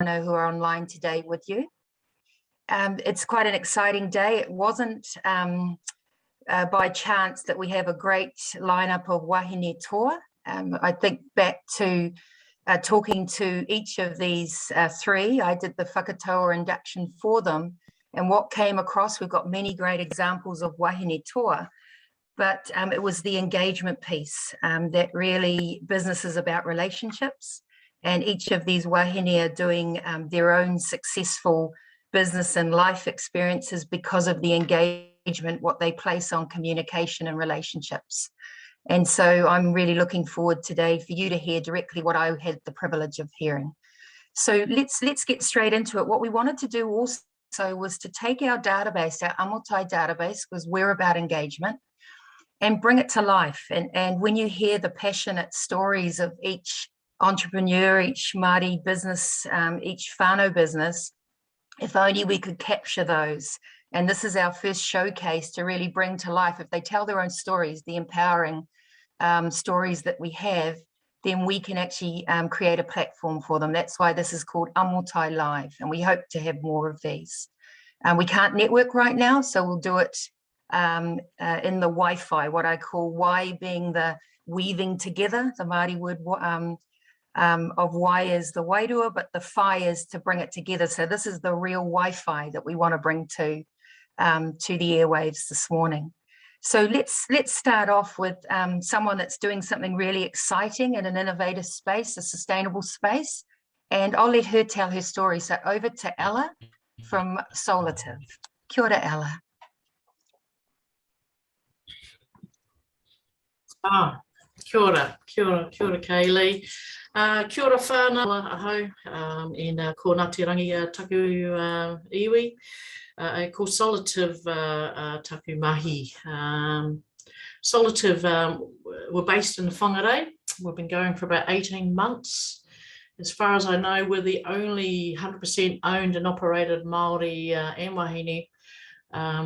Whanau who are online today with you. It's quite an exciting day. It wasn't by chance that we have a great lineup of wahine toa. I think back to talking to each of these three. I did the whakatoa induction for them, and what came across, we've got many great examples of wahine toa, but it was the engagement piece that really business is about relationships, and each of these wahine are doing their own successful business and life experiences because of the engagement, what they place on communication and relationships. And so I'm really looking forward today for you to hear directly what I had the privilege of hearing. So let's get straight into it. What we wanted to do also was to take our database, our Amotai database, because we're about engagement, and bring it to life. And when you hear the passionate stories of each entrepreneur, each Māori business, each whānau business, if only we could capture those. And this is our first showcase to really bring to life, if they tell their own stories, the empowering stories that we have, then we can actually create a platform for them. That's why this is called Amotai Live, and we hope to have more of these. We can't network right now, so we'll do it in the Wi-Fi, what I call Y being the weaving together, the Māori word of Y is the wairua, but the Phi is to bring it together. So this is the real Wi-Fi that we want to bring to the airwaves this morning. So let's start off with someone that's doing something really exciting in an innovative space, a sustainable space, and I'll let her tell her story. So over to Ella from Solartive. Kia ora, Ella. Kia ora, Ceillhe. Kia ora whānau ahau, and ko Ngāti Rangi taku iwi, ko Solartive taku mahi. Solartive, we're based in Whangarei. We've been going for about 18 months. As far as I know, we're the only 100% owned and operated Māori and wahine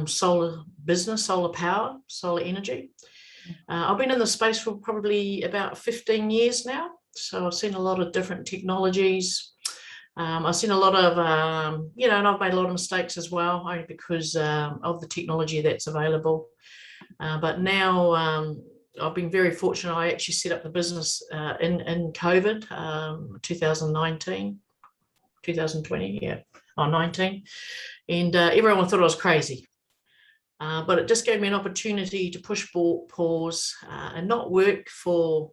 solar business, solar power, solar energy. I've been in the space for probably about 15 years now. So I've seen a lot of different technologies. I've seen a lot of, and I've made a lot of mistakes as well, only because of the technology that's available. But now I've been very fortunate. I actually set up the business in COVID, 19. And everyone thought I was crazy. But it just gave me an opportunity to push pause and not work for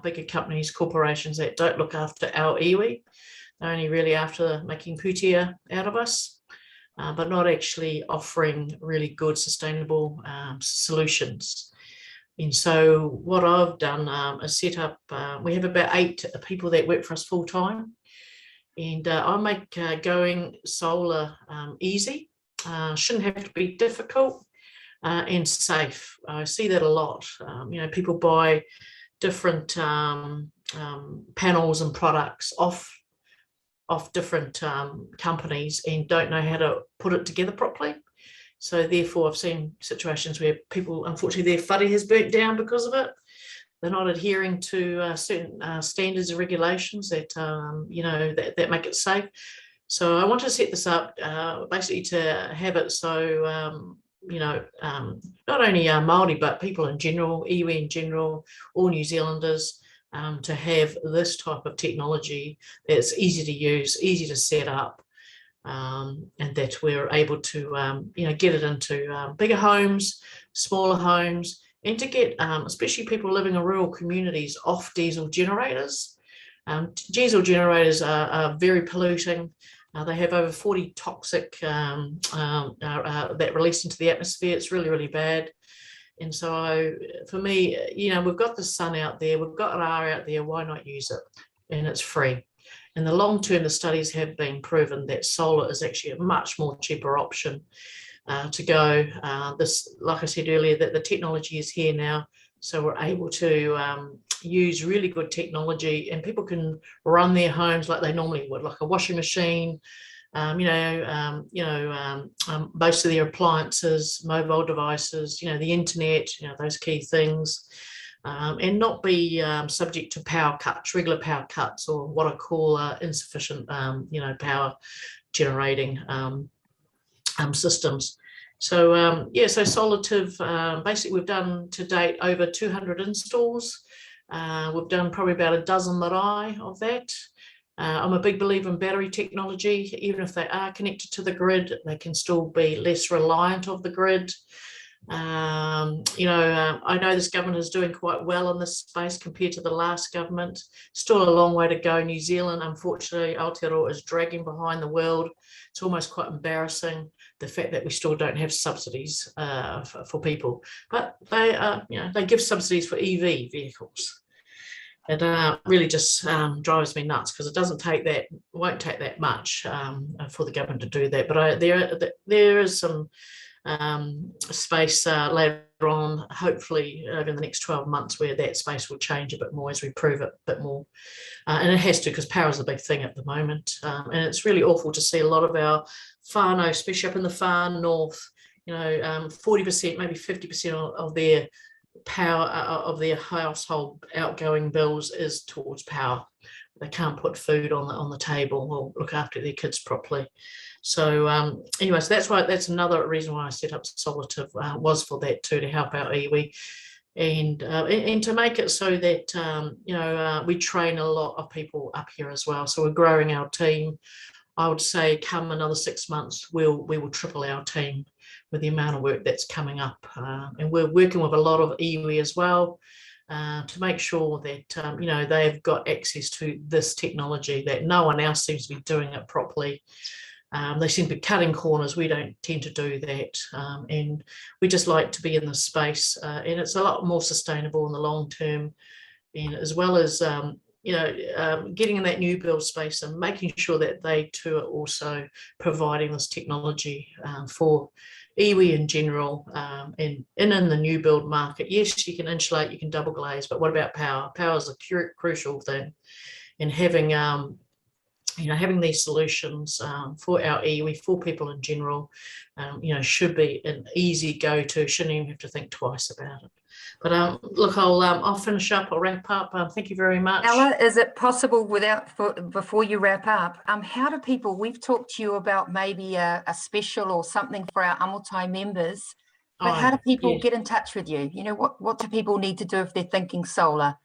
bigger companies, corporations that don't look after our iwi. They're only really after making putia out of us, but not actually offering really good, sustainable solutions. And so what I've done is set up, we have about 8 people that work for us full time. And I make going solar easy. Shouldn't have to be difficult and safe. I see that a lot. People buy different panels and products off different companies and don't know how to put it together properly. So therefore, I've seen situations where people, unfortunately, their whare has burnt down because of it. They're not adhering to certain standards and regulations that that make it safe. So I want to set this up basically to have it so, not only Māori, but people in general, iwi in general, all New Zealanders, to have this type of technology that's easy to use, easy to set up, and that we're able to, get it into bigger homes, smaller homes, and to get, especially people living in rural communities, off diesel generators. Diesel generators are very polluting. They have over 40 toxic that release into the atmosphere. It's really, really bad. And so for me, we've got the sun out there, we've got R out there, why not use it? And it's free. In the long term, the studies have been proven that solar is actually a much more cheaper option to go. Like I said earlier, that the technology is here now. So we're able to use really good technology, and people can run their homes like they normally would, like a washing machine, most of their appliances, mobile devices, the internet, those key things. and not be subject to power cuts, regular power cuts, or what I call insufficient, power generating systems. So so Solartive, basically we've done to date over 200 installs. We've done probably about a dozen marae of that. I'm a big believer in battery technology. Even if they are connected to the grid, they can still be less reliant of the grid. I know this government is doing quite well in this space compared to the last government. Still a long way to go. New Zealand, unfortunately, Aotearoa is dragging behind the world. It's almost quite embarrassing, the fact that we still don't have subsidies for people. But they give subsidies for EV vehicles. It really just drives me nuts, because it won't take that much for the government to do that. But there is some space later on, hopefully over the next 12 months, where that space will change a bit more as we prove it a bit more. And it has to, because power is a big thing at the moment. And it's really awful to see a lot of our whānau, especially up in the far north, 40%, maybe 50% of their power of their household outgoing bills is towards power. They can't put food on the table or look after their kids properly. So anyway, so that's another reason why I set up Solartive, was for that too, to help our iwi, and to make it so that we train a lot of people up here as well. So we're growing our team. I would say come another 6 months, we will triple our team with the amount of work that's coming up, and we're working with a lot of iwi as well, to make sure that they've got access to this technology, that no one else seems to be doing it properly. They seem to be cutting corners. We don't tend to do that, and we just like to be in the space, and it's a lot more sustainable in the long term, and as well as getting in that new build space and making sure that they too are also providing this technology for iwi in general, and in the new build market. Yes, you can insulate, you can double glaze, but what about power? Power is a crucial thing, and having having these solutions for our iwi, for people in general, should be an easy go-to. Shouldn't even have to think twice about it. But look, I'll finish up. I'll wrap up. Thank you very much. Ella, is it possible before you wrap up, how do people, we've talked to you about maybe a special or something for our Amotai members, but how do people get in touch with you? What do people need to do if they're thinking solar,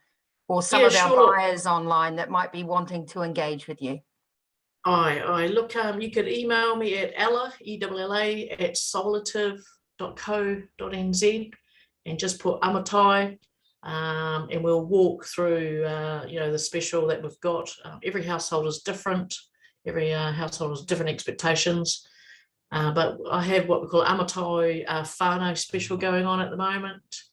or some of our buyers online that might be wanting to engage with you? Look, you could email me at Ella, ELLA, at solartive.co.nz, and just put Amotai, and we'll walk through, the special that we've got. Every household is different. Every household has different expectations. But I have what we call Amotai whānau special going on at the moment.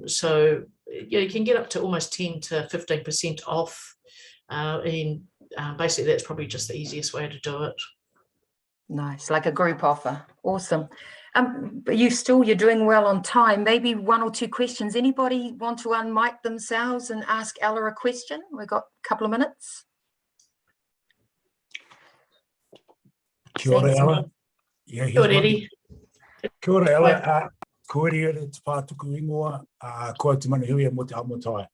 So you can get up to almost 10 to 15% off, and basically that's probably just the easiest way to do it. Nice, like a group offer. Awesome. But you're doing well on time. Maybe one or two questions. Anybody want to unmic themselves and ask Ella a question? We've got a couple of minutes. Kia ora, Ella. Kia ora, Eddie. Kia ora, Ella. Kōrero te pātuku ingoa, koe te Huia mo te Amotai.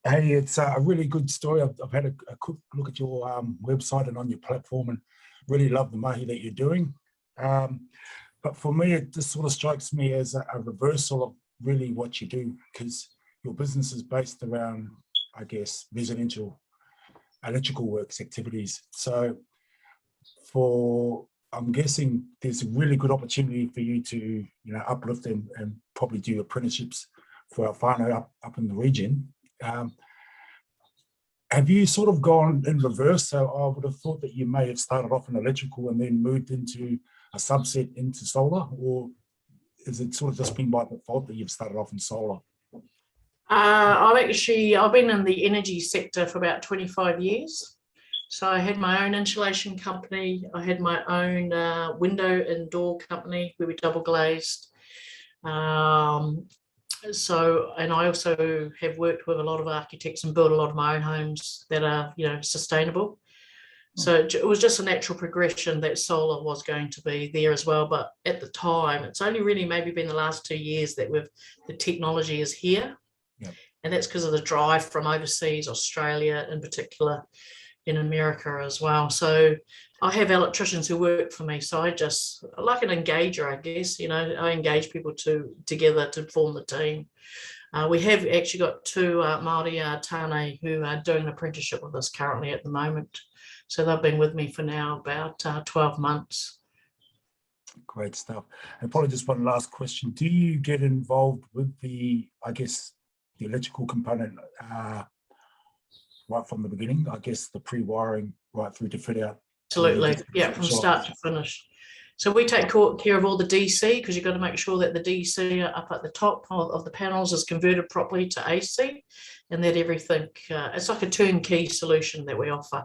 Hey, it's a really good story. I've had a quick look at your website and on your platform, and really love the mahi that you're doing. But for me, it just sort of strikes me as a reversal of really what you do, because your business is based around, I guess, residential electrical works activities. So I'm guessing there's a really good opportunity for you to, uplift and probably do apprenticeships for our whānau up in the region. Have you sort of gone in reverse? So I would have thought that you may have started off in electrical and then moved into a subset into solar, or is it sort of just been by default that you've started off in solar? I've been in the energy sector for about 25 years. So I had my own insulation company. I had my own window and door company where we double glazed. And I also have worked with a lot of architects and built a lot of my own homes that are, sustainable. So it was just a natural progression that solar was going to be there as well. But at the time, it's only really maybe been the last 2 years that the technology is here. Yep. And that's because of the drive from overseas, Australia in particular, in America as well. So I have electricians who work for me. So I just, like an engager, I guess, I engage people together to form the team. We have actually got 2 Māori tāne who are doing an apprenticeship with us currently at the moment. So they've been with me for now about 12 months. Great stuff. And probably just one last question. Do you get involved with the electrical component right from the beginning? I guess the pre-wiring right through to fit out? Absolutely. Yeah, from start to finish. So we take care of all the DC, because you've got to make sure that the DC up at the top of the panels is converted properly to AC, and that everything, it's like a turnkey solution that we offer.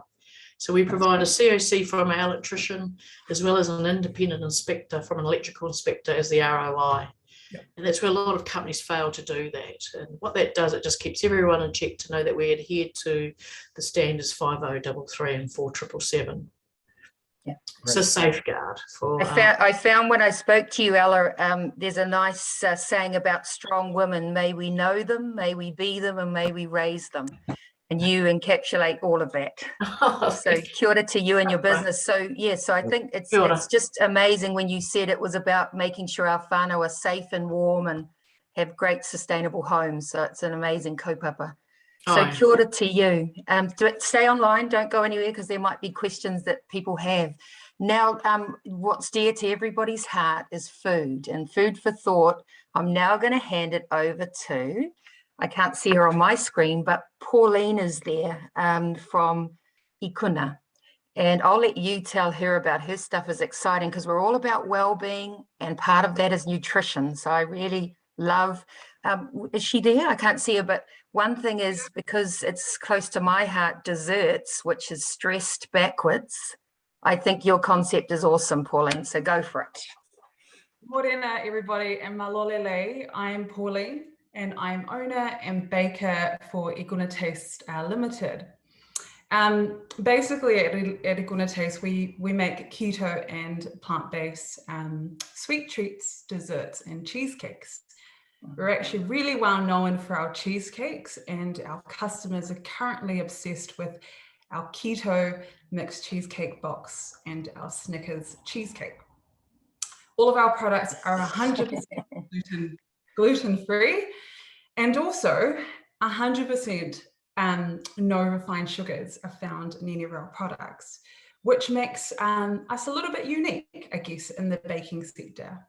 So we provide a COC from our electrician, as well as an independent inspector from an electrical inspector as the ROI. Yep. And that's where a lot of companies fail to do that. And what that does, it just keeps everyone in check to know that we adhere to the standards 5033 and 4777. Yeah. It's a safeguard for. I found when I spoke to you, Ella, there's a nice saying about strong women. May we know them, may we be them, and may we raise them. And you encapsulate all of that. So kia ora to you and your business. So so I think it's just amazing when you said it was about making sure our whānau are safe and warm and have great sustainable homes. So it's an amazing kaupapa. So kia ora to you. Stay online, don't go anywhere, because there might be questions that people have. Now, what's dear to everybody's heart is food, and food for thought. I'm now going to hand it over to, I can't see her on my screen, but Pauline is there from Ikuna. And I'll let you tell her about her stuff. Is exciting because we're all about well-being, and part of that is nutrition. So I really love, is she there? I can't see her, but one thing is, because it's close to my heart, desserts, which is stressed backwards. I think your concept is awesome, Pauline, so go for it. Morena, everybody, and malolele. I'm Pauline, and I'm owner and baker for Ikuna Taste Limited. Basically at Ikuna Taste, we make keto and plant-based sweet treats, desserts, and cheesecakes. We're actually really well known for our cheesecakes, and our customers are currently obsessed with our keto mixed cheesecake box and our Snickers cheesecake. All of our products are 100% gluten-free, and also 100% no refined sugars are found in any of our products, which makes us a little bit unique, I guess, in the baking sector.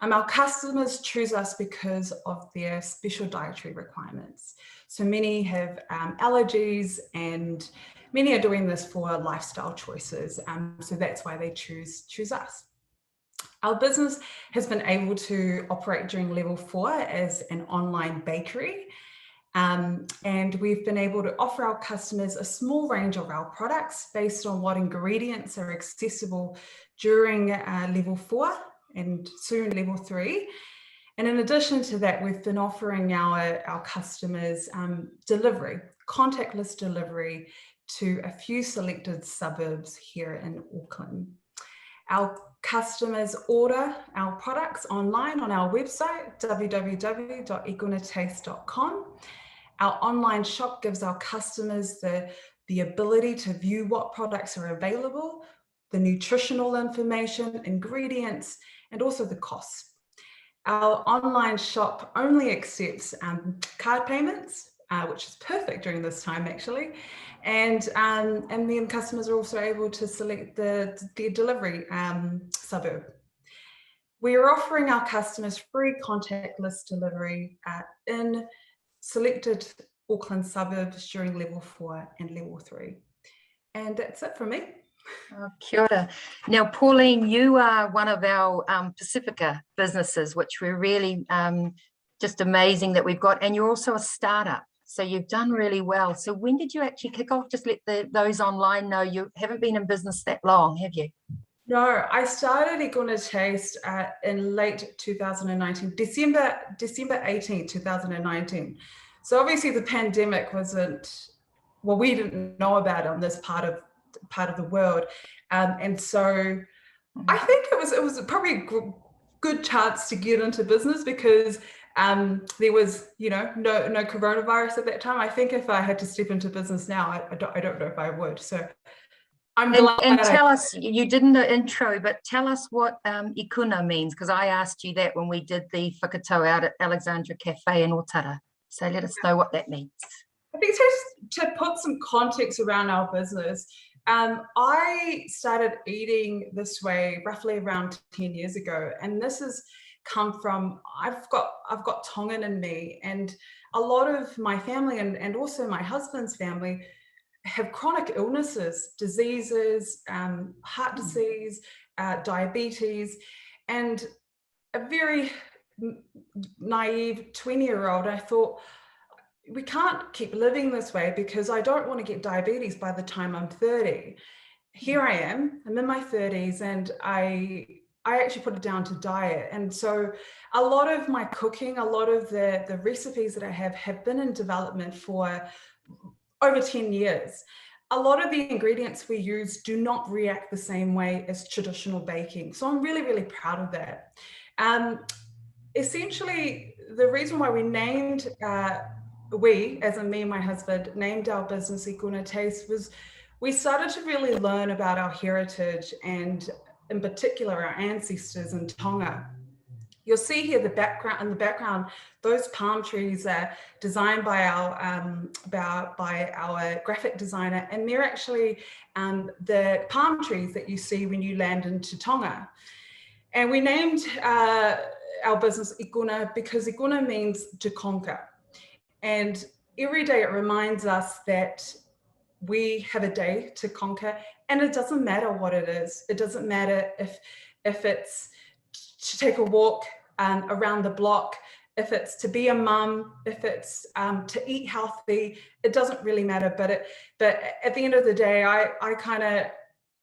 Our customers choose us because of their special dietary requirements. So many have allergies, and many are doing this for lifestyle choices. So that's why they choose us. Our business has been able to operate during level 4 as an online bakery. And we've been able to offer our customers a small range of our products based on what ingredients are accessible during level 4 and soon level 3. And in addition to that, we've been offering our customers delivery, contactless delivery to a few selected suburbs here in Auckland. Our customers order our products online on our website, www.ikunataste.com. Our online shop gives our customers the ability to view what products are available, the nutritional information, ingredients, and also the cost. Our online shop only accepts card payments, which is perfect during this time actually. And then customers are also able to select their delivery suburb. We are offering our customers free contactless delivery in selected Auckland suburbs during level 4 and level 3. And that's it from me. Oh, kia ora. Now, Pauline, you are one of our Pasifika businesses, which we're really just amazing that we've got. And you're also a startup. So you've done really well. So when did you actually kick off? Just let those online know you haven't been in business that long, have you? No, I started Ikuna Taste in late 2019, December 18, 2019. So obviously the pandemic wasn't, well, we didn't know about it on this part of part of the world. And so I think it was probably a good chance to get into business because there was, no coronavirus at that time. I think if I had to step into business now, I don't know if I would. So I'm glad. And tell us, you didn't know intro, but tell us what Ikuna means, because I asked you that when we did the whakatau out at Alexandra Cafe in Otara. So let us know what that means. I think to put some context around our business, I started eating this way roughly around 10 years ago, and this has come from, I've got Tongan in me, and a lot of my family and also my husband's family have chronic illnesses, diseases, heart disease, diabetes, and a very naive 20-year-old, I thought, we can't keep living this way because I don't want to get diabetes by the time I'm 30. Here I am, I'm in my 30s, and I actually put it down to diet. And so a lot of my cooking, a lot of the recipes that I have been in development for over 10 years. A lot of the ingredients we use do not react the same way as traditional baking. So I'm really, really proud of that. Essentially, the reason why we named, as in me and my husband, named our business Ikuna Taste was we started to really learn about our heritage and in particular our ancestors in Tonga. You'll see here in the background, those palm trees are designed by our graphic designer, and they're actually the palm trees that you see when you land into Tonga. And we named our business Ikuna because Ikuna means to conquer. And every day it reminds us that we have a day to conquer, and it doesn't matter what it is. It doesn't matter if it's to take a walk around the block, if it's to be a mum, if it's to eat healthy, it doesn't really matter. But at the end of the day, I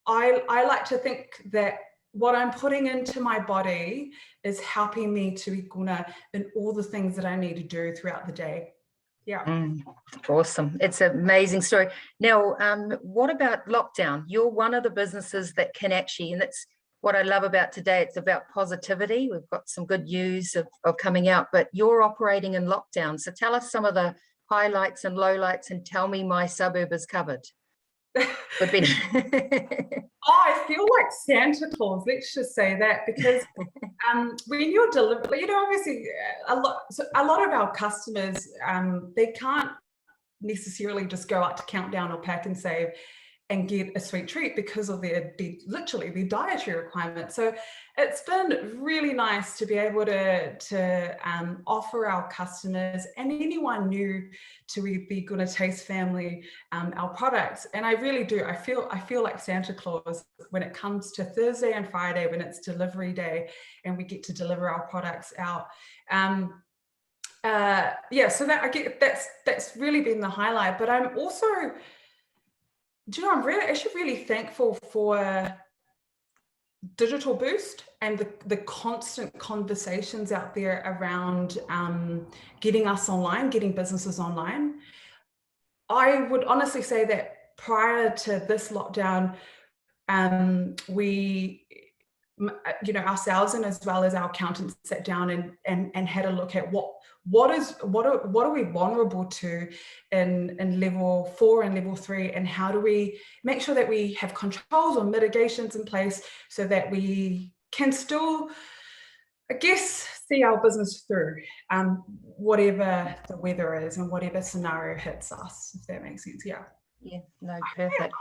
like to think that what I'm putting into my body is helping me to Ikuna in all the things that I need to do throughout the day. Yeah. Awesome. It's an amazing story. Now, what about lockdown? You're one of the businesses that can actually, and that's what I love about today, it's about positivity. We've got some good news of coming out, but you're operating in lockdown. So tell us some of the highlights and lowlights and tell me my suburb is covered. Would be I feel like Santa Claus, let's just say that, because when you're delivering, obviously a lot of our customers, they can't necessarily just go out to Countdown or Pack and Save and get a sweet treat because of their dietary requirements. So it's been really nice to be able to offer our customers and anyone new to the Ikuna Taste family our products. And I really do. I feel like Santa Claus when it comes to Thursday and Friday when it's delivery day and we get to deliver our products out. So that's really been the highlight. But I'm also, I'm actually really thankful for Digital Boost and the constant conversations out there around getting us online, getting businesses online. I would honestly say that prior to this lockdown, we, ourselves and as well as our accountants sat down and had a look at what are we vulnerable to in level 4 and level 3, and how do we make sure that we have controls or mitigations in place so that we can still, I guess, see our business through whatever the weather is and whatever scenario hits us, if that makes sense. Yeah, no, perfect.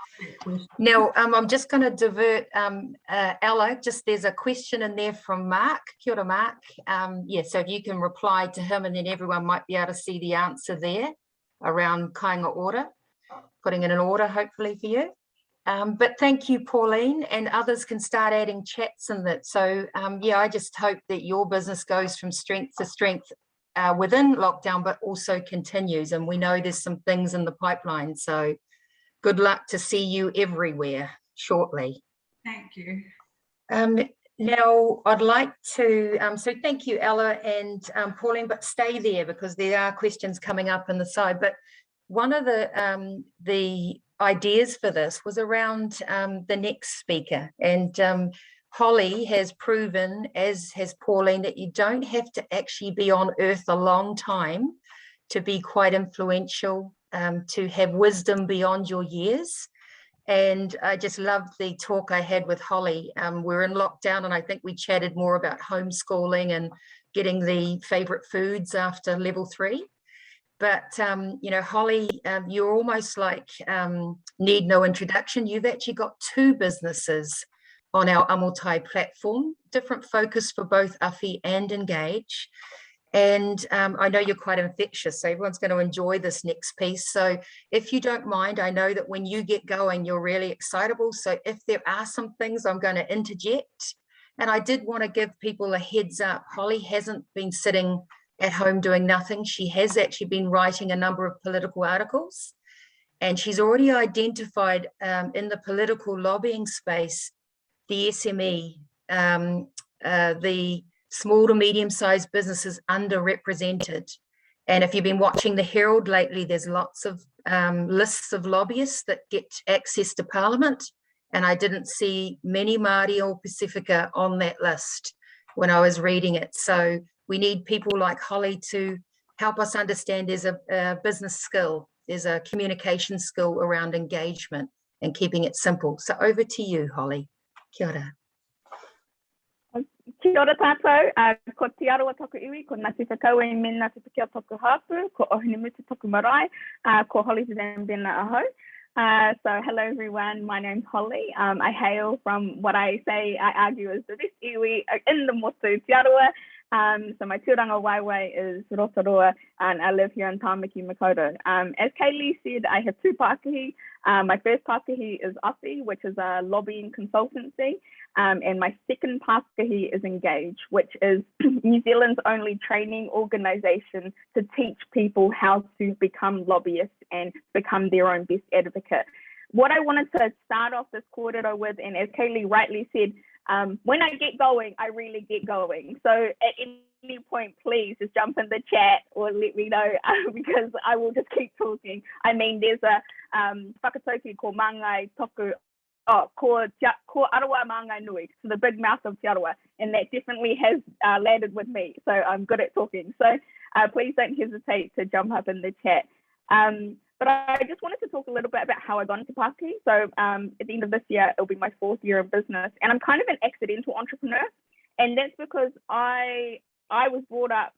Now, I'm just going to divert Ella. There's a question in there from Mark. Kia ora, Mark. So if you can reply to him, and then everyone might be able to see the answer there around kāinga order, putting it in order, hopefully for you. But thank you, Pauline, and others can start adding chats in that. So, I just hope that your business goes from strength to strength within lockdown, but also continues. And we know there's some things in the pipeline. So good luck to see you everywhere shortly. Thank you. Now, I'd like to, so thank you, Ella and Pauline, but stay there because there are questions coming up on the side. But one of the ideas for this was around the next speaker. And Holly has proven, as has Pauline, that you don't have to actually be on earth a long time to be quite influential, to have wisdom beyond your years. And I just loved the talk I had with Holly. We're in lockdown, and I think we chatted more about homeschooling and getting the favorite foods after level 3. But, you know, Holly, you're almost like need no introduction. You've actually got 2 businesses on our Amotai platform, different focus for both Awhi and Engage. And I know you're quite infectious, so everyone's going to enjoy this next piece. So if you don't mind, I know that when you get going, you're really excitable. So if there are some things, I'm going to interject. And I did want to give people a heads up. Holly hasn't been sitting at home doing nothing. She has actually been writing a number of political articles. And she's already identified in the political lobbying space, the SME, the small to medium-sized businesses underrepresented. And if you've been watching the Herald lately, there's lots of lists of lobbyists that get access to Parliament. And I didn't see many Māori or Pasifika on that list when I was reading it. So we need people like Holly to help us understand there's a business skill, there's a communication skill around engagement and keeping it simple. So over to you, Holly. Kia ora. Kia ora tātou, ko te aroa toku iwi, ko Ngāti Whakau e mena te piki o toku hapu, ko ohini mutu toku marae, ko Holly Bennett aho. So hello everyone, my name's Holly. I hail from what I argue is the best iwi in the motu te aroa. So my tūranga waiwai is Rotorua, and I live here in Tāmaki, Makaurau. As Kaylee said, I have 2 Pākahi. My first Pākahi is Awhi, which is a lobbying consultancy. And my second Pākahi is Engage, which is New Zealand's only training organisation to teach people how to become lobbyists and become their own best advocate. What I wanted to start off this kōrero with, and as Kaylee rightly said, when I get going, I really get going. So at any point, please just jump in the chat or let me know because I will just keep talking. I mean, there's a whakatauki ko Māngai toku, ko Arawa Māngai Nui, so the big mouth of Te Arawa, and that definitely has landed with me. So I'm good at talking. So please don't hesitate to jump up in the chat. But I just wanted to talk a little bit about how I got into Pākahi. So at the end of this year, it'll be my 4th year in business, and I'm kind of an accidental entrepreneur. And that's because I was brought up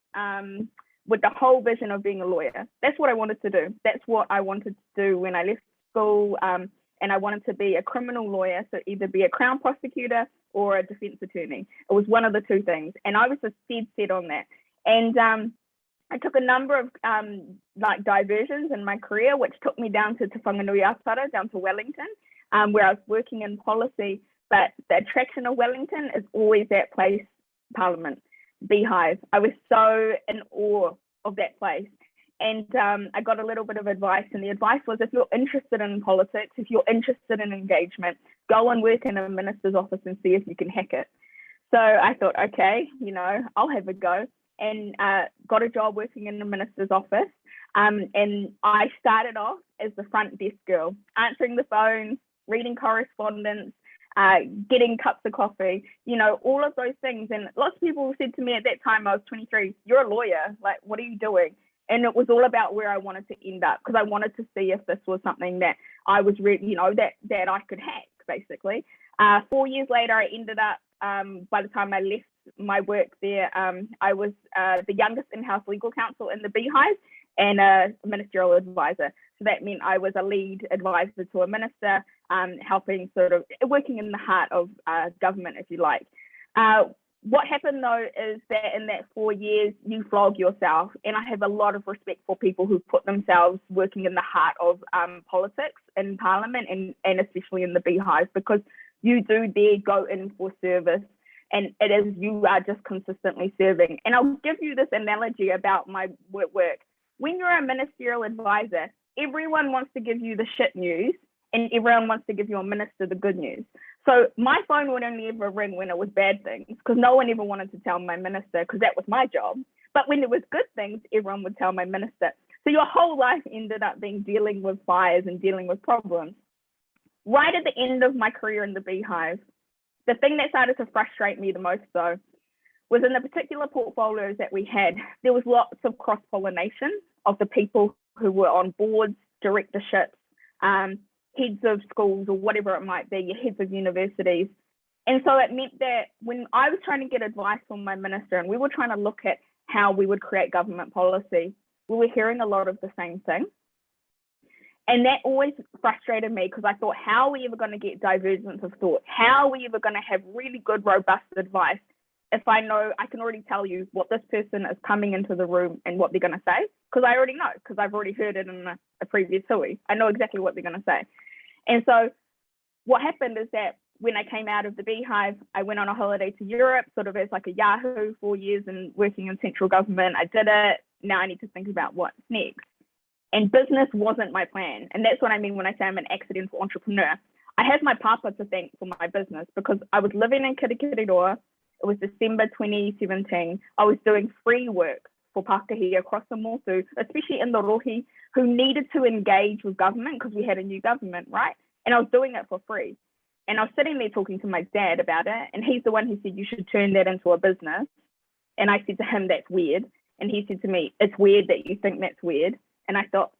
with the whole vision of being a lawyer. That's what I wanted to do. That's what I wanted to do when I left school. And I wanted to be a criminal lawyer, so either be a Crown prosecutor or a defence attorney. It was one of the 2 things. And I was just dead set on that. And I took a number of like diversions in my career, which took me down to Te Whanganui Atara, down to Wellington, where I was working in policy. But the attraction of Wellington is always that place, Parliament, Beehive. I was so in awe of that place. And I got a little bit of advice, and the advice was, if you're interested in politics, if you're interested in engagement, go and work in a minister's office and see if you can hack it. So I thought, okay, you know, I'll have a go, and got a job working in the minister's office. And I started off as the front desk girl, answering the phones, reading correspondence, getting cups of coffee, you know, all of those things. And lots of people said to me at that time, I was 23, you're a lawyer, like, what are you doing? And it was all about where I wanted to end up, because I wanted to see if this was something that I was, you know, that I could hack, basically. 4 years later, I ended up, by the time I left my work there, I was the youngest in-house legal counsel in the Beehive and a ministerial advisor. So that meant I was a lead advisor to a minister, helping sort of working in the heart of government, if you like. What happened though is that in that 4 years, you flog yourself. And I have a lot of respect for people who put themselves working in the heart of politics in Parliament and especially in the Beehive, because you do there go in for service. And it is, you are just consistently serving. And I'll give you this analogy about my work. When you're a ministerial advisor, everyone wants to give you the shit news and everyone wants to give your minister the good news. So my phone would only ever ring when it was bad things, because no one ever wanted to tell my minister, because that was my job. But when there was good things, everyone would tell my minister. So your whole life ended up being dealing with fires and dealing with problems. Right at the end of my career in the beehive, the thing that started to frustrate me the most, though, was in the particular portfolios that we had, there was lots of cross-pollination of the people who were on boards, directorships, heads of schools, or whatever it might be, your heads of universities. And so it meant that when I was trying to get advice from my minister and we were trying to look at how we would create government policy, we were hearing a lot of the same thing. And that always frustrated me because I thought, how are we ever going to get divergence of thought? How are we ever going to have really good, robust advice if I know, I can already tell you what this person is coming into the room and what they're going to say? Because I already know, because I've already heard it in a previous hui. I know exactly what they're going to say. And so what happened is that when I came out of the beehive, I went on a holiday to Europe, sort of as like a Yahoo, 4 years and working in central government. I did it. Now I need to think about what's next. And business wasn't my plan. And that's what I mean when I say I'm an accidental entrepreneur. I have my papa to thank for my business because I was living in Kirikiroa. It was December 2017. I was doing free work for Pākehī across the Motu, especially in the Rohi, who needed to engage with government because we had a new government, right? And I was doing it for free. And I was sitting there talking to my dad about it. And he's the one who said, you should turn that into a business. And I said to him, that's weird. And he said to me, it's weird that you think that's weird. And I thought,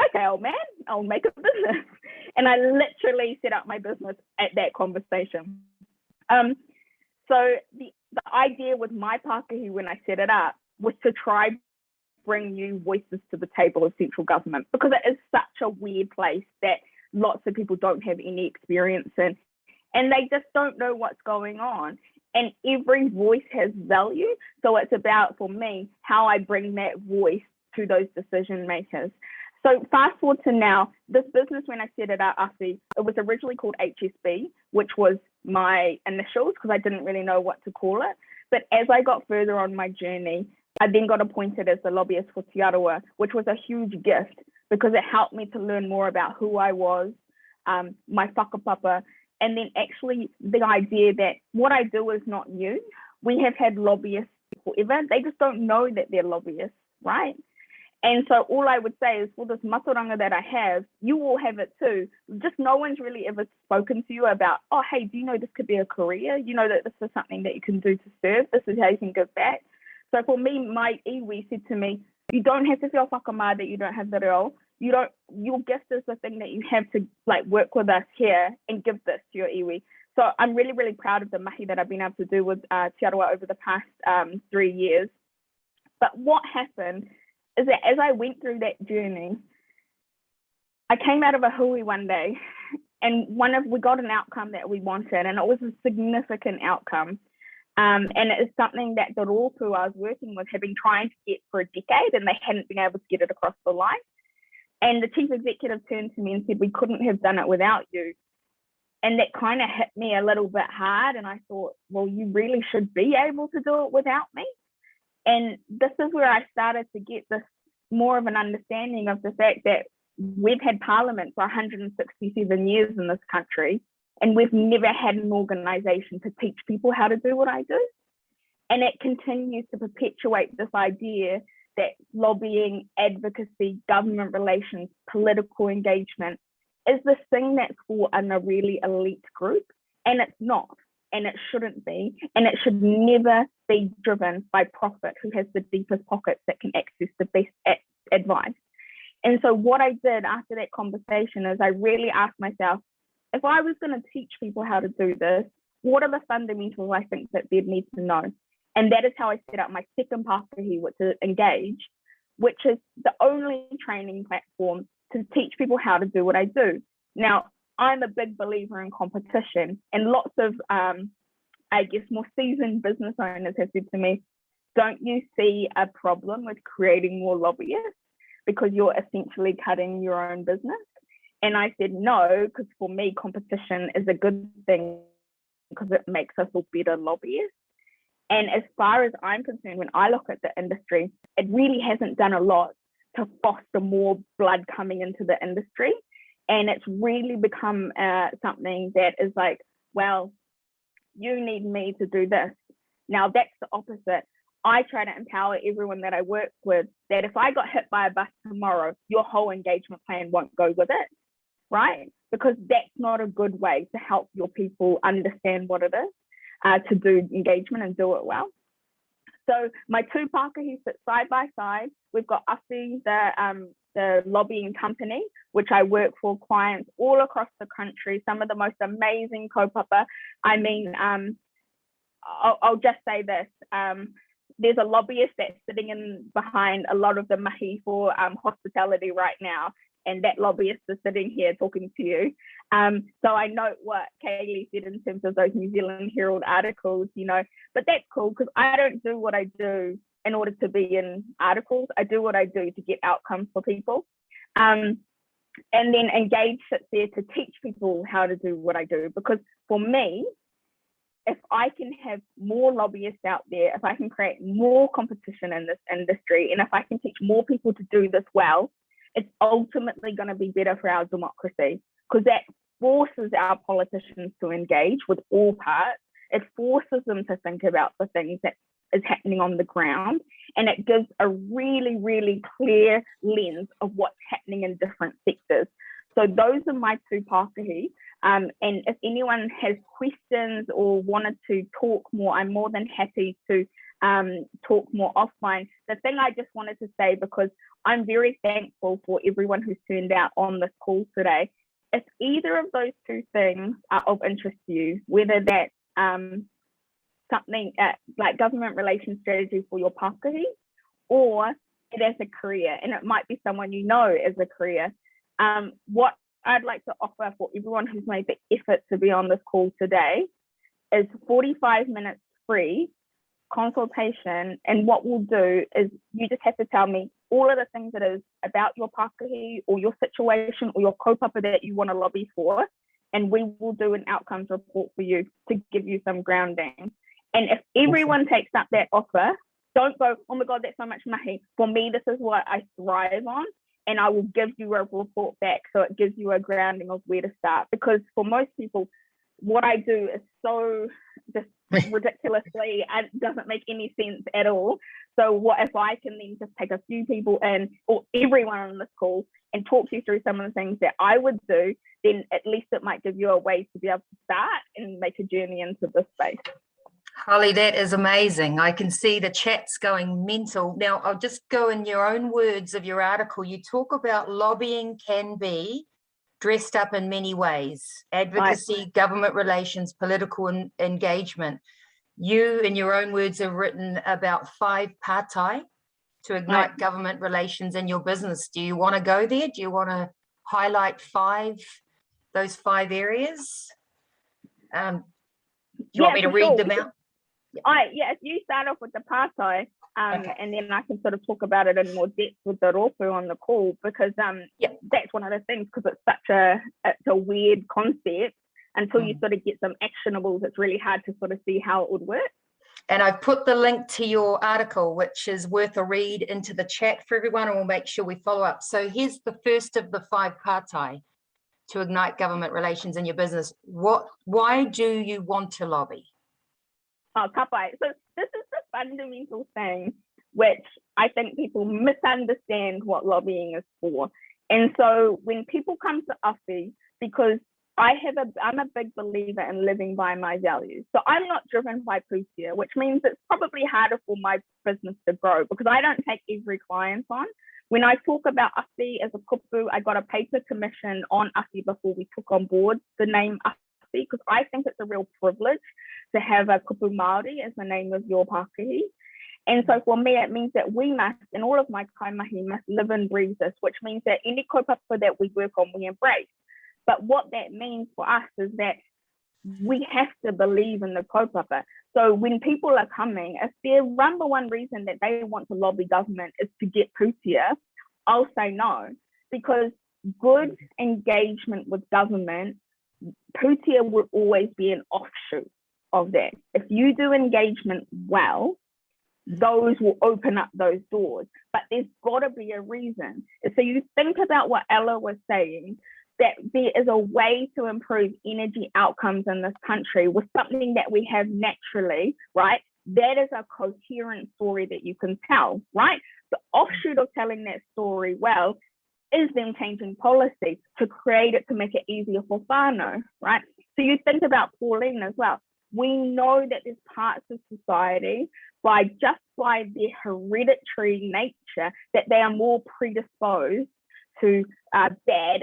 okay, old man, I'll make a business. And I literally set up my business at that conversation. So the idea with my Pākehī when I set it up was to try bring new voices to the table of central government, because it is such a weird place that lots of people don't have any experience in, and they just don't know what's going on. And every voice has value. So it's about, for me, how I bring that voice to those decision makers. So fast forward to now, this business, when I set it up, it was originally called HSB, which was my initials because I didn't really know what to call it. But as I got further on my journey, I then got appointed as the lobbyist for Te Arawa, which was a huge gift because it helped me to learn more about who I was, my whakapapa, and then actually the idea that what I do is not new. We have had lobbyists forever. They just don't know that they're lobbyists, right? And so all I would say is, for this maturanga that I have, you all have it too. Just no one's really ever spoken to you about, oh, hey, do you know this could be a career? You know that this is something that you can do to serve. This is how you can give back. So for me, my iwi said to me, you don't have to feel whakamā that you don't have the reo. Your gift is the thing that you have to like work with us here and give this to your iwi. So I'm really, really proud of the mahi that I've been able to do with Te Arawa over the past 3 years. But what happened is that as I went through that journey, I came out of a hui one day and we got an outcome that we wanted, and it was a significant outcome. And it is something that the rōpū I was working with had been trying to get for a decade, and they hadn't been able to get it across the line. And the chief executive turned to me and said, we couldn't have done it without you. And that kind of hit me a little bit hard. And I thought, well, you really should be able to do it without me. And this is where I started to get this more of an understanding of the fact that we've had parliament for 167 years in this country, and we've never had an organisation to teach people how to do what I do. And it continues to perpetuate this idea that lobbying, advocacy, government relations, political engagement is this thing that's for a really elite group, and it's not. And it shouldn't be, and it should never be driven by profit, who has the deepest pockets that can access the best advice. And so what I did after that conversation is I really asked myself, if I was going to teach people how to do this, what are the fundamentals I think that they'd need to know? And that is how I set up my second Pākehī, which is Engage, which is the only training platform to teach people how to do what I do. Now, I'm a big believer in competition, and lots of, I guess, more seasoned business owners have said to me, don't you see a problem with creating more lobbyists because you're essentially cutting your own business? And I said, no, because for me, competition is a good thing because it makes us all better lobbyists. And as far as I'm concerned, when I look at the industry, it really hasn't done a lot to foster more blood coming into the industry. And it's really become something that is like, well, you need me to do this. Now that's the opposite. I try to empower everyone that I work with that if I got hit by a bus tomorrow, your whole engagement plan won't go with it, right? Because that's not a good way to help your people understand what it is to do engagement and do it well. So my two Pākehī sit side by side. We've got Awhi, the lobbying company, which I work for clients all across the country, some of the most amazing kaupapa. I mean, I'll just say this. There's a lobbyist that's sitting in behind a lot of the mahi for hospitality right now. And that lobbyist is sitting here talking to you. So I note what Kaylee said in terms of those New Zealand Herald articles, you know, but that's cool because I don't do what I do in order to be in articles. I do what I do to get outcomes for people. And then Engage sits there to teach people how to do what I do. Because for me, if I can have more lobbyists out there, if I can create more competition in this industry, and if I can teach more people to do this well, it's ultimately going to be better for our democracy, because that forces our politicians to engage with all parts. It forces them to think about the things that is happening on the ground, and it gives a really, really clear lens of what's happening in different sectors. So those are my two Pākehī. And if anyone has questions or wanted to talk more, I'm more than happy to talk more offline. The thing I just wanted to say, because I'm very thankful for everyone who's turned out on this call today, if either of those two things are of interest to you, whether that's something like government relations strategy for your Pākehī, or it as a career, and it might be someone you know as a career, what I'd like to offer for everyone who's made the effort to be on this call today is 45 minutes free consultation. And what we'll do is you just have to tell me all of the things that is about your Pākehī or your situation or your kaupapa that you want to lobby for, and we will do an outcomes report for you to give you some grounding. And if everyone takes up that offer, don't go, oh my God, that's so much mahi. For me, this is what I thrive on. And I will give you a report back so it gives you a grounding of where to start. Because for most people, what I do is so just ridiculously, it doesn't make any sense at all. So what if I can then just take a few people in, or everyone on this call, and talk you through some of the things that I would do, then at least it might give you a way to be able to start and make a journey into this space. Holly, that is amazing. I can see the chat's going mental. Now, I'll just go in your own words of your article. You talk about lobbying can be dressed up in many ways: advocacy, right, government relations, political engagement. You, in your own words, have written about 5 pātai to ignite right, government relations in your business. Do you want to go there? Do you want to highlight those 5 areas? Do you want me to read them out? If you start off with the pātai, okay, and then I can sort of talk about it in more depth with the rōpū on the call, because that's one of the things, because it's a weird concept until you sort of get some actionables. It's really hard to sort of see how it would work. And I've put the link to your article, which is worth a read, into the chat for everyone, and we'll make sure we follow up. So here's the first of the 5 pātai to ignite government relations in your business. Why do you want to lobby? Oh, kapai. So this is the fundamental thing which I think people misunderstand what lobbying is for. And so when people come to Awhi, because I'm a big believer in living by my values. So I'm not driven by putia, which means it's probably harder for my business to grow because I don't take every client on. When I talk about Awhi as a kupu, I got a paper commission on Awhi before we took on board the name Awhi, because I think it's a real privilege to have a kupu Māori as the name of your Pākehī. And so for me, it means that we must, and all of my kaimahi must live and breathe this, which means that any kaupapa that we work on, we embrace. But what that means for us is that we have to believe in the kaupapa. So when people are coming, if their number one reason that they want to lobby government is to get putia, I'll say no, because good engagement with government, putia will always be an offshoot of that. If you do engagement well, those will open up those doors, but there's got to be a reason. So you think about what Ella was saying, that there is a way to improve energy outcomes in this country with something that we have naturally, right? that is a coherent story that you can tell, right? The offshoot of telling that story well is them changing policy to create it to make it easier for whānau, right? So you think about Pauline as well. We know that there's parts of society by their hereditary nature that they are more predisposed to bad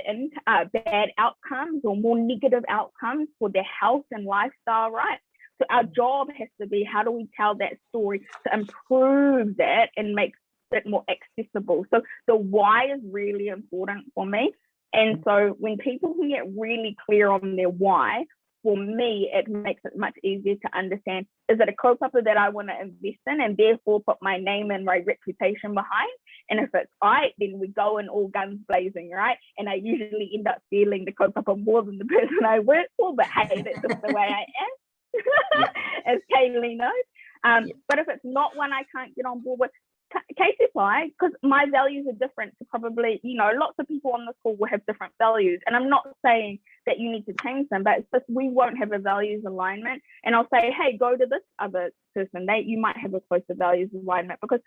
outcomes or more negative outcomes for their health and lifestyle, right? So our job has to be, how do we tell that story to improve that and make it more accessible? So the why is really important for me. And so when people can get really clear on their why, for me, it makes it much easier to understand, is it a kaupapa that I want to invest in and therefore put my name and my reputation behind? And if it's right, then we go in all guns blazing, right? And I usually end up feeling the kaupapa more than the person I work for, but hey, that's just the way I am, as Kaylee knows. But if it's not one I can't get on board with, case apply, because my values are different to probably, lots of people on this call will have different values. And I'm not saying that you need to change them, but it's just we won't have a values alignment. And I'll say, hey, go to this other person. You might have a closer values alignment, because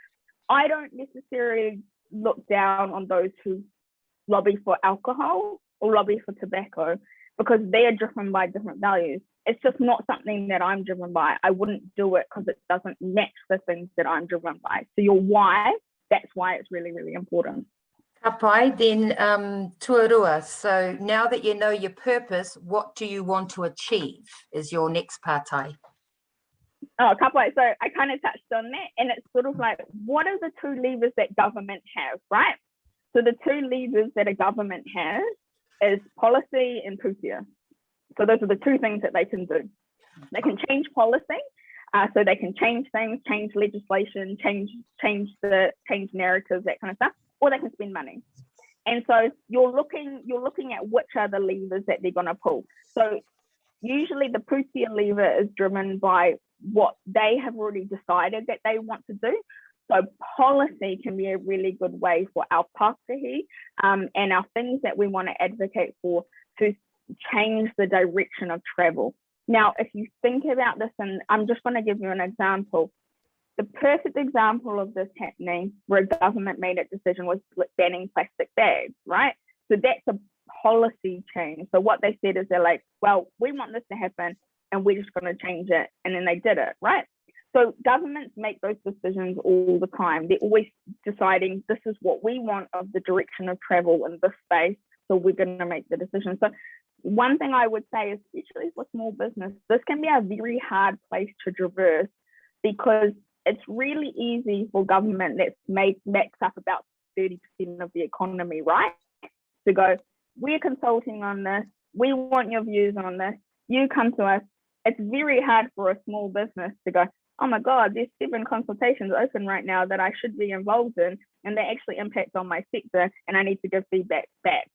I don't necessarily look down on those who lobby for alcohol or lobby for tobacco, because they are driven by different values. It's just not something that I'm driven by. I wouldn't do it because it doesn't match the things that I'm driven by. So your why, that's why it's really, really important. Ka pai, then tuarua. So now that you know your purpose, what do you want to achieve is your next partai. Oh, ka pai. So I kind of touched on that, and it's sort of like, what are the two levers that government has, right? So the two levers that a government has is policy and putia. So those are the two things that they can do. They can change policy, so they can change things, change legislation, change narratives, that kind of stuff, or they can spend money. And so you're looking at which are the levers that they're going to pull. So usually the putia lever is driven by what they have already decided that they want to do. So policy can be a really good way for our pākahi and our things that we want to advocate for to change the direction of travel. Now, if you think about this, and I'm just going to give you an example. The perfect example of this happening where a government made a decision was banning plastic bags, right? So that's a policy change. So what they said is they're like, well, we want this to happen and we're just going to change it. And then they did it, right? So governments make those decisions all the time. They're always deciding this is what we want of the direction of travel in this space. So we're going to make the decision. So one thing I would say, especially for small business, this can be a very hard place to traverse, because it's really easy for government that makes up about 30% of the economy, right? To go, we're consulting on this. We want your views on this. You come to us. It's very hard for a small business to go, oh my God, there's 7 consultations open right now that I should be involved in, and they actually impact on my sector, and I need to give feedback back.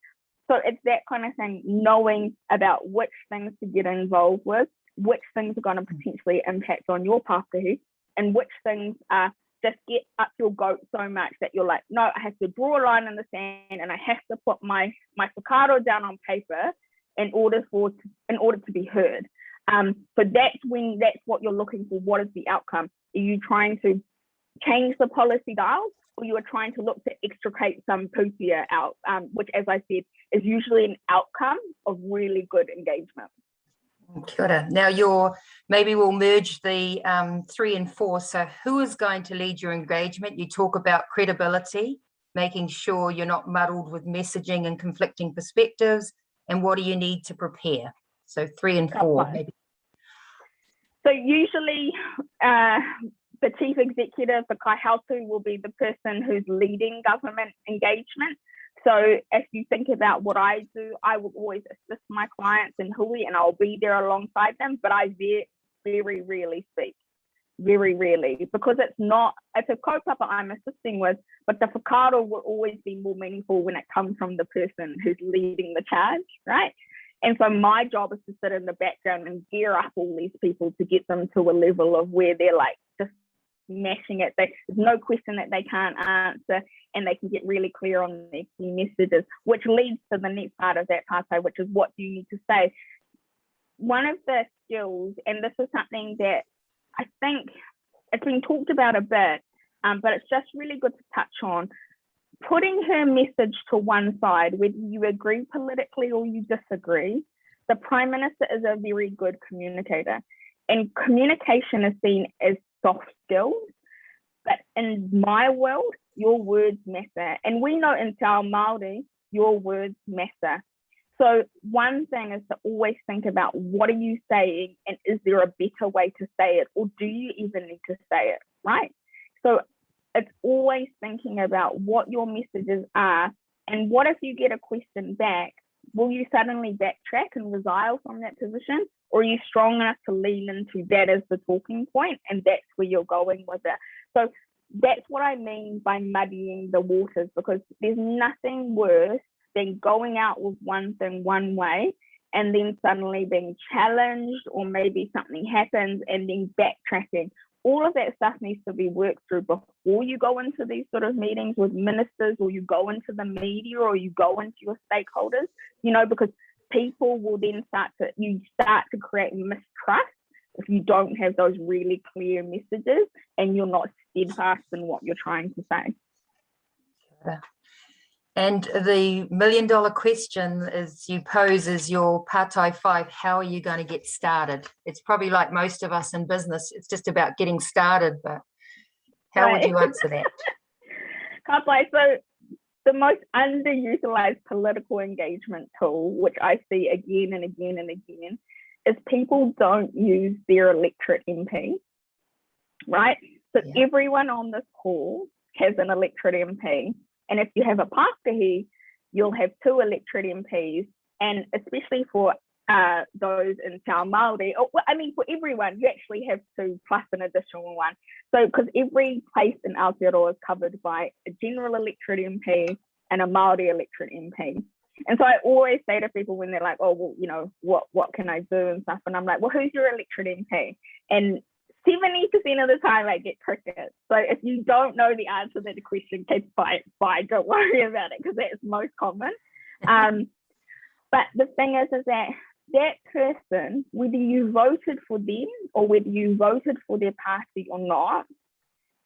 So it's that kind of thing, knowing about which things to get involved with, which things are going to potentially impact on your pākahi, and which things are just get up your goat so much that you're like, no, I have to draw a line in the sand and I have to put my whakaaro down on paper in order to be heard. So that's what you're looking for. What is the outcome? Are you trying to change the policy dial, or you are trying to look to extricate some putia out, which, as I said, is usually an outcome of really good engagement. Kia ora. Now maybe we'll merge the 3 and 4. So who is going to lead your engagement? You talk about credibility, making sure you're not muddled with messaging and conflicting perspectives, and what do you need to prepare? So 3 and 4, maybe. So usually the chief executive, the kaihautu, will be the person who's leading government engagement. So if you think about what I do, I will always assist my clients in Huia, and I'll be there alongside them, but I very rarely speak, very rarely, because it's a kaupapa I'm assisting with, but the whakaaro will always be more meaningful when it comes from the person who's leading the charge, right? And so my job is to sit in the background and gear up all these people to get them to a level of where they're like just smashing it. There's no question that they can't answer, and they can get really clear on their key messages, which leads to the next part of that partai, which is what do you need to say. One of the skills, and this is something that I think it's been talked about a bit, but it's just really good to touch on putting her message to one side, whether you agree politically or you disagree. The Prime Minister is a very good communicator, and communication is seen as soft skills. But in my world, your words matter. And we know in Te Ao Māori, your words matter. So one thing is to always think about, what are you saying, and is there a better way to say it, or do you even need to say it, right? So it's always thinking about what your messages are, and what if you get a question back? Will you suddenly backtrack and resile from that position, or are you strong enough to lean into that as the talking point, and that's where you're going with it? So that's what I mean by muddying the waters, because there's nothing worse than going out with one thing one way and then suddenly being challenged, or maybe something happens and then backtracking. All of that stuff needs to be worked through before you go into these sort of meetings with ministers, or you go into the media, or you go into your stakeholders, because people will then start to create mistrust if you don't have those really clear messages and you're not steadfast in what you're trying to say. Yeah. And the $1 million question is you pose as your Pātai 5, how are you going to get started? It's probably like most of us in business, it's just about getting started, but how would you answer that? Kapai, so the most underutilized political engagement tool, which I see again and again and again, is people don't use their electorate MP, right? So everyone on this call has an electorate MP. And if you have a Pākehī, you'll have 2 electorate MPs. And especially for those in Te Ao Māori, for everyone, you actually have 2 plus an additional 1. So, because every place in Aotearoa is covered by a general electorate MP and a Māori electorate MP. And so I always say to people when they're like, oh, well, what can I do and stuff? And I'm like, well, who's your electorate MP? And 70% of the time I get crickets. So if you don't know the answer to the question, keep fine, don't worry about it, because that's most common. But the thing is that person, whether you voted for them or whether you voted for their party or not,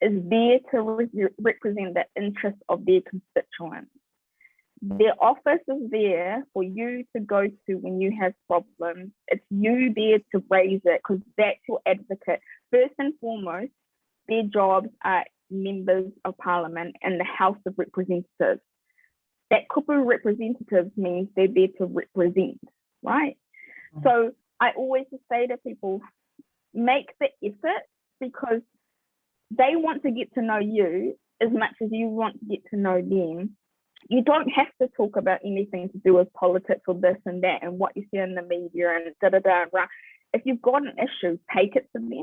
is there to represent the interests of their constituents. Their office is there for you to go to when you have problems. It's you there to raise it, because that's your advocate. First and foremost, their jobs are members of parliament and the House of Representatives. That kupu representatives means they're there to represent, right? Mm-hmm. So I always say to people, make the effort, because they want to get to know you as much as you want to get to know them. You don't have to talk about anything to do with politics or this and that and what you see in the media and da-da-da. If you've got an issue, take it to them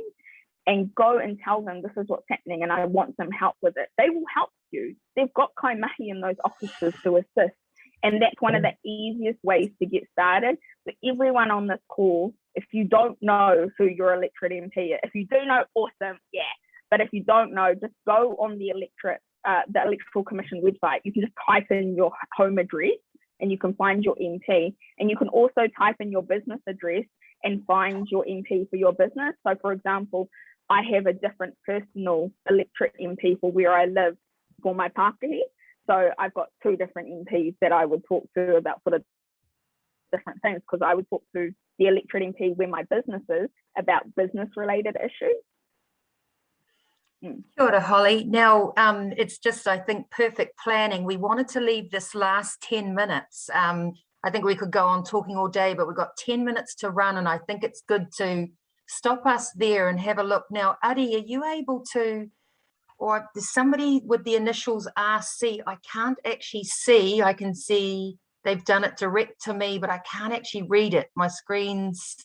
and go and tell them this is what's happening and I want some help with it. They will help you. They've got kaimahi in those offices to assist. And that's one of the easiest ways to get started. For everyone on this call, if you don't know who your electorate MP is, if you do know, awesome, yeah. But if you don't know, just go on the Electoral Commission website. You can just type in your home address and you can find your MP. And you can also type in your business address and find your MP for your business. So for example, I have a different personal electorate MP for where I live for my Pākehī. So I've got 2 different MPs that I would talk to about sort of different things, because I would talk to the electorate MP where my business is about business related issues. Kia ora, Holly. Now, it's just, I think, perfect planning. We wanted to leave this last 10 minutes. I think we could go on talking all day, but we've got 10 minutes to run, and I think it's good to stop us there and have a look. Now, Adi, are you able to, or there's somebody with the initials RC? I can't actually see. I can see they've done it direct to me, but I can't actually read it. My screen's...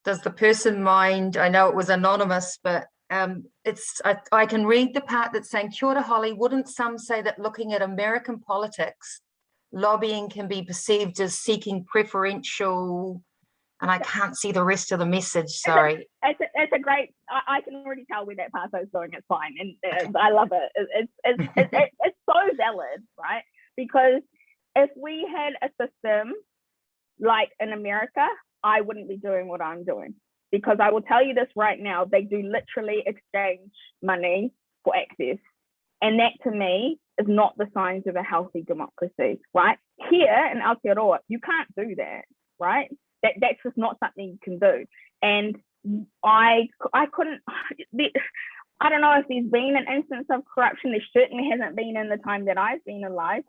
does the person mind? I know it was anonymous, but I can read the part that's saying, Kia ora, Holly, wouldn't some say that looking at American politics, lobbying can be perceived as seeking preferential, and I can't see the rest of the message, sorry. It's a great, I can already tell where that part is going, it's fine, and I love it. It's so valid, right? Because if we had a system like in America, I wouldn't be doing what I'm doing. because I will tell you this right now, they do literally exchange money for access. And that to me is not the signs of a healthy democracy, right? Here in Aotearoa, you can't do that, right? That's just not something you can do. And I couldn't, I don't know if there's been an instance of corruption. There certainly hasn't been in the time that I've been alive,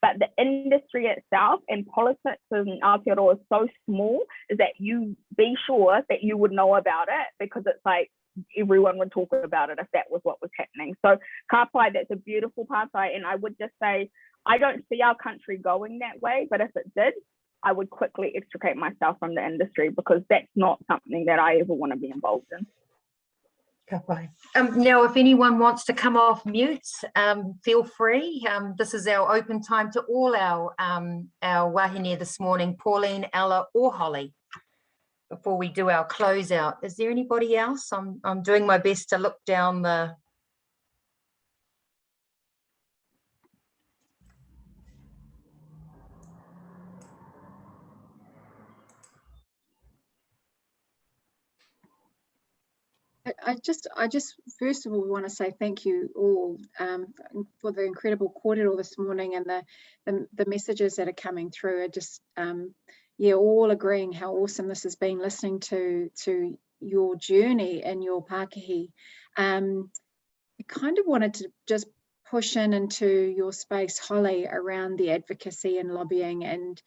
but the industry itself and politics in Aotearoa is so small, is that you be sure that you would know about it, because it's like everyone would talk about it if that was what was happening. So ka pai, that's a beautiful pātai, and I would just say, I don't see our country going that way, but if it did, I would quickly extricate myself from the industry, because that's not something that I ever want to be involved in. Now, if anyone wants to come off mute, feel free. This is our open time to all our wahine this morning, Pauline, Ella, or Holly, before we do our closeout. Is there anybody else? I'm doing my best to look down the... I just first of all want to say thank you all for the incredible kōrero this morning, and the messages that are coming through. I just yeah, all agreeing how awesome this has been, listening to your journey and your Pākehī. I kind of wanted to just push into your space, Holly, around the advocacy and lobbying, and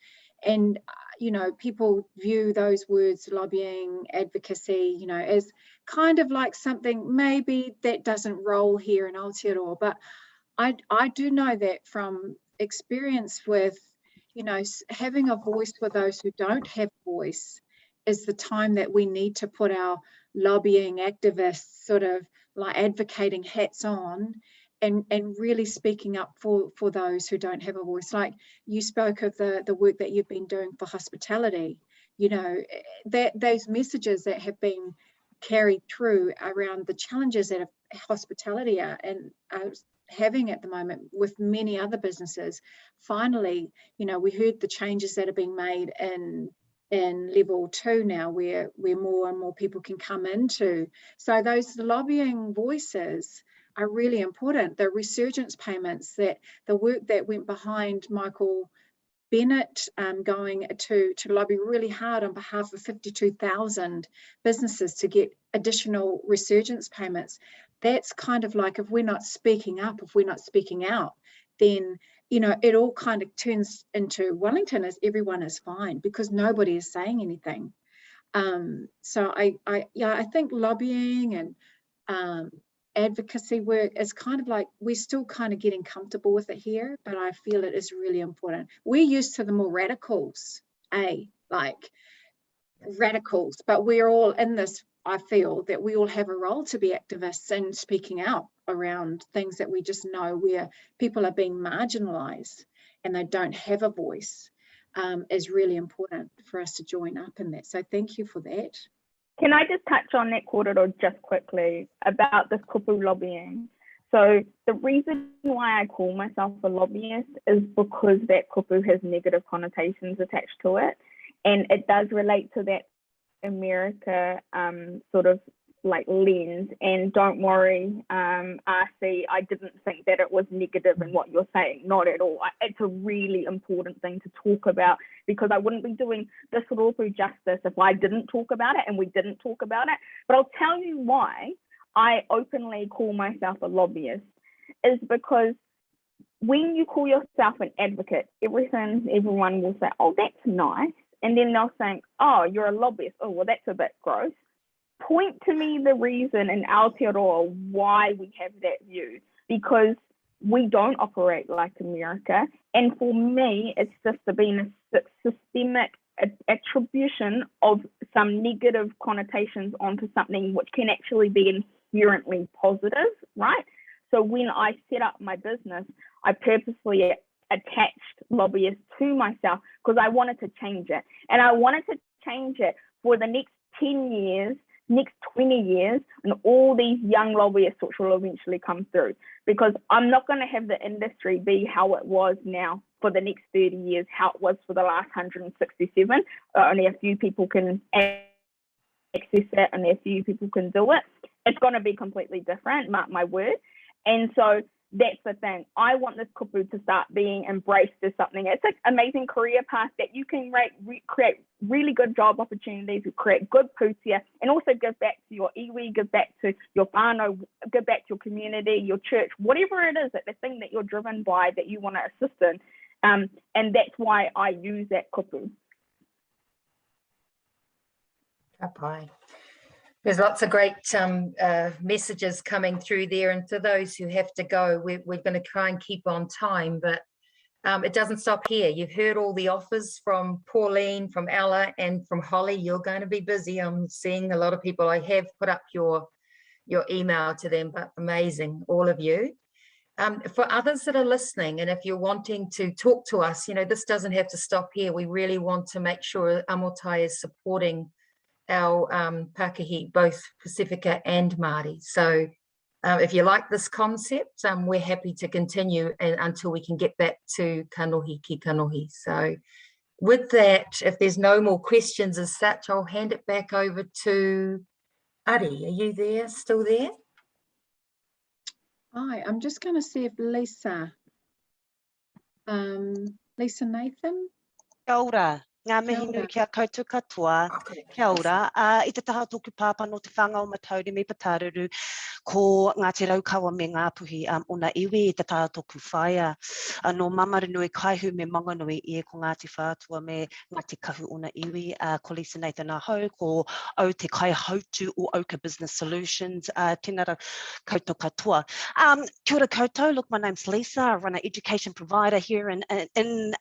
you know, people view those words, lobbying, advocacy, you know, as kind of like something maybe that doesn't roll here in Aotearoa. But I do know that from experience with, you know, having a voice for those who don't have voice is the time that we need to put our lobbying activists sort of like advocating hats on, and really speaking up for those who don't have a voice. Like you spoke of the work that you've been doing for hospitality, you know, that those messages that have been carried through around the challenges that hospitality are having at the moment with many other businesses. Finally, you know, we heard the changes that are being made in level 2 now, where more and more people can come into. So those lobbying voices are really important. The resurgence payments, that the work that went behind Michael Bennett going to lobby really hard on behalf of 52,000 businesses to get additional resurgence payments. That's kind of like, if we're not speaking up, if we're not speaking out, then, you know, it all kind of turns into Wellington as everyone is fine, because nobody is saying anything. So I think lobbying and advocacy work is kind of like, we're still kind of getting comfortable with it here, but I feel it is really important. We're used to the more radicals, like radicals, but we're all in this. I feel that we all have a role to be activists and speaking out around things that we just know where people are being marginalized and they don't have a voice, is really important for us to join up in that. So thank you for that. Can I just touch on that, Kōrero, just quickly about this kupu lobbying? So the reason why I call myself a lobbyist is because that kupu has negative connotations attached to it. And it does relate to that America sort of like lens. And don't worry, RC, I didn't think that it was negative in what you're saying, not at all. It's a really important thing to talk about, because I wouldn't be doing this rōpū justice if I didn't talk about it and we didn't talk about it. But I'll tell you why I openly call myself a lobbyist, is because when you call yourself an advocate, everyone will say, oh, that's nice. And then they'll say, oh, you're a lobbyist. Oh, well, that's a bit gross. Point to me the reason in Aotearoa why we have that view, because we don't operate like America. And for me, it's just been a systemic attribution of some negative connotations onto something which can actually be inherently positive, right? So when I set up my business, I purposely attached lobbyists to myself because I wanted to change it. And I wanted to change it for the next 10 years, next 20 years, and all these young lobbyists which will eventually come through, because I'm not going to have the industry be how it was now for the next 30 years, how it was for the last 167. Only a few people can access it and a few people can do it, it's going to be completely different, mark my word. And so that's the thing. I want this kupu to start being embraced as something. It's an amazing career path that you can create really good job opportunities, create good putia, and also give back to your iwi, give back to your whānau, give back to your community, your church, whatever it is, that the thing that you're driven by, that you want to assist in. And that's why I use that kupu. Kapai. There's lots of great messages coming through there, and for those who have to go, we're going to try and keep on time, but it doesn't stop here. You've heard all the offers from Pauline, from Ella, and from Holly. You're going to be busy. I'm seeing a lot of people. I have put up your email to them, but amazing, all of you. For others that are listening, and if you're wanting to talk to us, you know, this doesn't have to stop here. We really want to make sure Amotai is supporting our Pākehī, both Pasifika and Māori. So if you like this concept, we're happy to continue until we can get back to kanohi ki kanohi. So with that, if there's no more questions as such, I'll hand it back over to Ari. Are you there, still there? Hi, I'm just going to see if Lisa Nathan. Kia ora. Ngā mihi nui kia koutou katoa. Kia ora. I te taha tōku pāpā no te whanga o Matauri me Pataruru, ko ngā te raukawa me ngā puhi ona iwi i te taha tōku whaia. No mamaru nui kaihu me manganui e ko ngā te whātua me ngā te kahu ona iwi, ko Lisa Nathan ahau, ko au te kai hautu o Oka Business Solutions, tēnā rau koutou katoa. Kia ora koutou, look, my name's Lisa. I run an education provider here in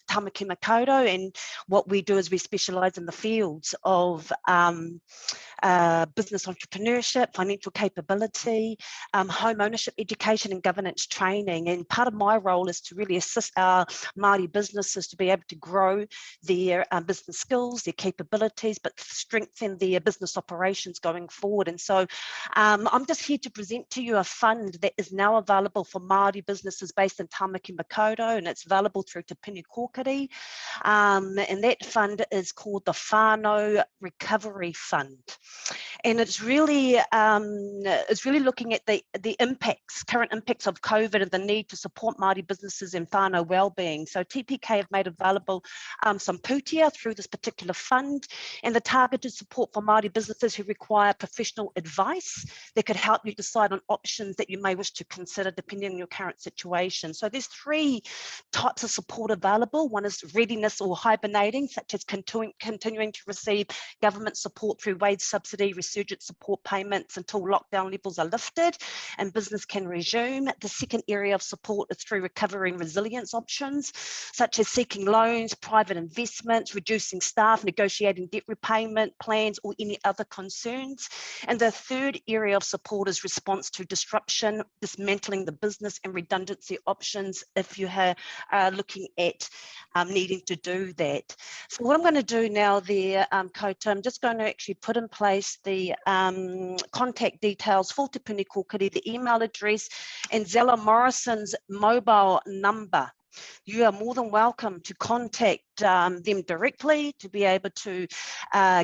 Tamaki Makaurau, and what we do is we specialise in the fields of business entrepreneurship, financial capability, home ownership education and governance training. And part of my role is to really assist our Māori businesses to be able to grow their business skills, their capabilities, but strengthen their business operations going forward. And so I'm just here to present to you a fund that is now available for Māori businesses based in Tamaki Makaurau, and it's available through Te Pini Kōkiri. And that fund is called the Whanau Recovery Fund. And it's really looking at the impacts, current impacts of COVID and the need to support Māori businesses and whānau wellbeing. So TPK have made available some putia through this particular fund, and the targeted support for Māori businesses who require professional advice that could help you decide on options that you may wish to consider depending on your current situation. So there's three types of support available. One is readiness or hibernating, such as continuing to receive government support through wage subsidy, resurgent support payments until lockdown levels are lifted and business can resume. The second area of support is through recovery and resilience options, such as seeking loans, private investments, reducing staff, negotiating debt repayment plans, or any other concerns. And the third area of support is response to disruption, dismantling the business and redundancy options if you are looking at needing to do that. So what I'm going to do now there, Koutou, I'm just going to actually put in place the contact details for Te Puni Kōkiri, the email address, and Zella Morrison's mobile number. You are more than welcome to contact them directly to be able to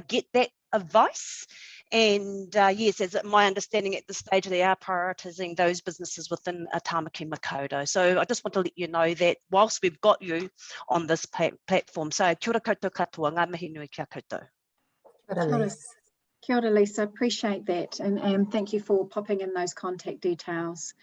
get that advice. And yes, as my understanding at this stage, they are prioritising those businesses within Tamaki Makaurau. So I just want to let you know that whilst we've got you on this platform. So kia ora koutou katoa, ngā mihi nui kia koutou. Kia ora, Lisa, appreciate that. And thank you for popping in those contact details.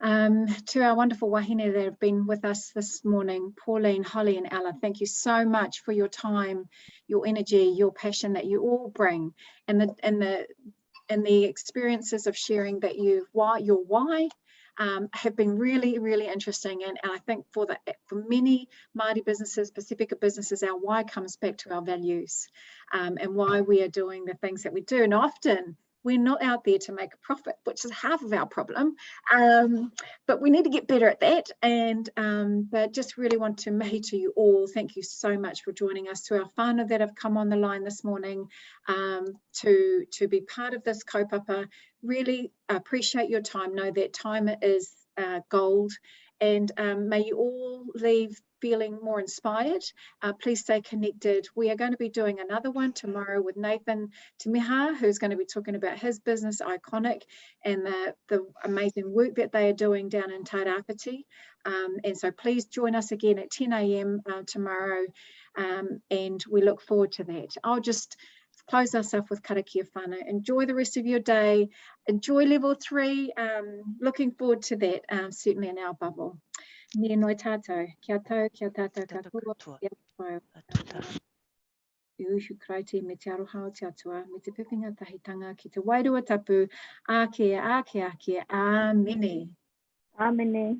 To our wonderful wahine that have been with us this morning, Pauline, Holly and Ella, thank you so much for your time, your energy, your passion that you all bring, and the experiences of sharing that your why have been really, really interesting. And I think for many Māori businesses, Pasifika businesses, our why comes back to our values and why we are doing the things that we do. And often we're not out there to make a profit, which is half of our problem, but we need to get better at that. And but just really want to mihi to you all. Thank you so much for joining us. To our whānau that have come on the line this morning to be part of this kaupapa, really appreciate your time. Know that time is gold, and may you all leave feeling more inspired. Please stay connected. We are going to be doing another one tomorrow with Nathan Tamiha, who's going to be talking about his business, Iconic, and the amazing work that they are doing down in Tairāwhiti. And so please join us again at 10 a.m. Tomorrow, and we look forward to that. I'll just close us off with karakia whānau. Enjoy the rest of your day. Enjoy level 3. Looking forward to that, certainly in our bubble. Nē noi tātou, kia tau katoa, kia whau. Uhu kraiti me te aroha o te atua, me te pipinga tahitanga ki te wairua tapu, ake, amene. Amene.